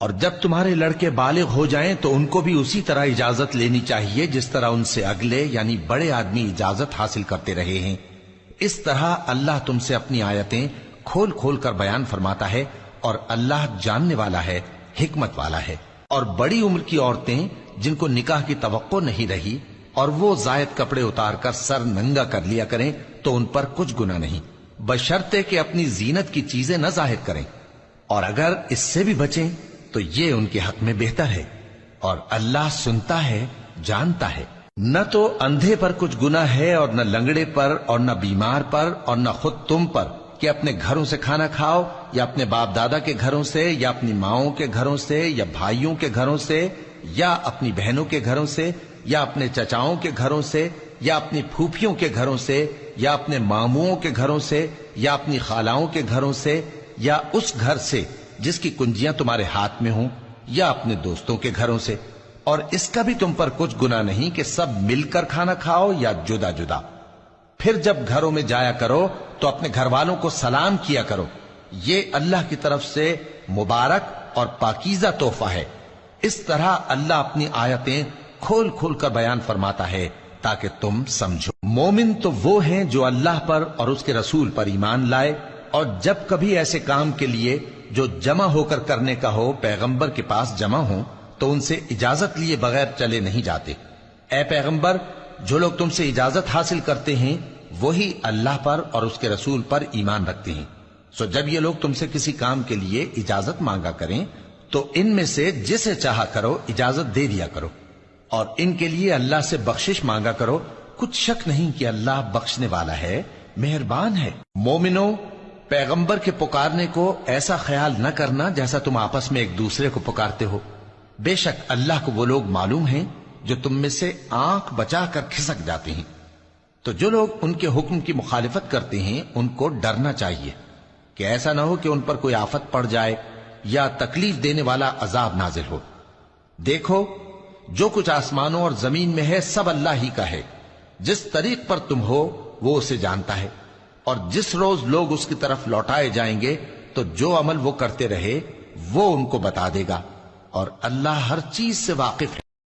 اور جب تمہارے لڑکے بالغ ہو جائیں تو ان کو بھی اسی طرح اجازت لینی چاہیے جس طرح ان سے اگلے یعنی بڑے آدمی اجازت حاصل کرتے رہے ہیں۔ اس طرح اللہ تم سے اپنی آیتیں کھول کھول کر بیان فرماتا ہے، اور اللہ جاننے والا ہے، حکمت والا ہے۔ اور بڑی عمر کی عورتیں جن کو نکاح کی توقع نہیں رہی اور وہ زائد کپڑے اتار کر سر ننگا کر لیا کریں تو ان پر کچھ گناہ نہیں، بشرطے کہ اپنی زینت کی چیزیں نہ ظاہر کریں، اور اگر اس سے بھی بچیں تو یہ ان کے حق میں بہتر ہے، اور اللہ سنتا ہے، جانتا ہے۔ نہ تو اندھے پر کچھ گناہ ہے اور نہ لنگڑے پر اور نہ بیمار پر اور نہ خود تم پر کہ اپنے گھروں سے کھانا کھاؤ، یا اپنے باپ دادا کے گھروں سے، یا اپنی ماؤں کے گھروں سے، یا بھائیوں کے گھروں سے، یا اپنی بہنوں کے گھروں سے، یا اپنے چچاؤں کے گھروں سے، یا اپنی پھوپھیوں کے گھروں سے، یا اپنے ماموؤں کے گھروں سے، یا اپنی خالاؤں کے گھروں سے، یا اس گھر سے جس کی کنجیاں تمہارے ہاتھ میں ہوں، یا اپنے دوستوں کے گھروں سے۔ اور اس کا بھی تم پر کچھ گناہ نہیں کہ سب مل کر کھانا کھاؤ یا جدا جدا۔ پھر جب گھروں میں جایا کرو تو اپنے گھر والوں کو سلام کیا کرو، یہ اللہ کی طرف سے مبارک اور پاکیزہ تحفہ ہے۔ اس طرح اللہ اپنی آیتیں کھول کھول کر بیان فرماتا ہے تاکہ تم سمجھو۔ مومن تو وہ ہیں جو اللہ پر اور اس کے رسول پر ایمان لائے، اور جب کبھی ایسے کام کے لیے جو جمع ہو کر کرنے کا ہو پیغمبر کے پاس جمع ہوں تو ان سے اجازت لیے بغیر چلے نہیں جاتے۔ اے پیغمبر، جو لوگ تم سے اجازت حاصل کرتے ہیں وہی اللہ پر اور اس کے رسول پر ایمان رکھتے ہیں۔ سو جب یہ لوگ تم سے کسی کام کے لیے اجازت مانگا کریں تو ان میں سے جسے چاہا کرو اجازت دے دیا کرو، اور ان کے لیے اللہ سے بخشش مانگا کرو، کچھ شک نہیں کہ اللہ بخشنے والا ہے، مہربان ہے۔ مومنو، پیغمبر کے پکارنے کو ایسا خیال نہ کرنا جیسا تم آپس میں ایک دوسرے کو پکارتے ہو۔ بے شک اللہ کو وہ لوگ معلوم ہیں جو تم میں سے آنکھ بچا کر کھسک جاتے ہیں۔ تو جو لوگ ان کے حکم کی مخالفت کرتے ہیں ان کو ڈرنا چاہیے کہ ایسا نہ ہو کہ ان پر کوئی آفت پڑ جائے یا تکلیف دینے والا عذاب نازل ہو۔ دیکھو، جو کچھ آسمانوں اور زمین میں ہے سب اللہ ہی کا ہے۔ جس طریق پر تم ہو وہ اسے جانتا ہے، اور جس روز لوگ اس کی طرف لوٹائے جائیں گے تو جو عمل وہ کرتے رہے وہ ان کو بتا دے گا، اور اللہ ہر چیز سے واقف ہے۔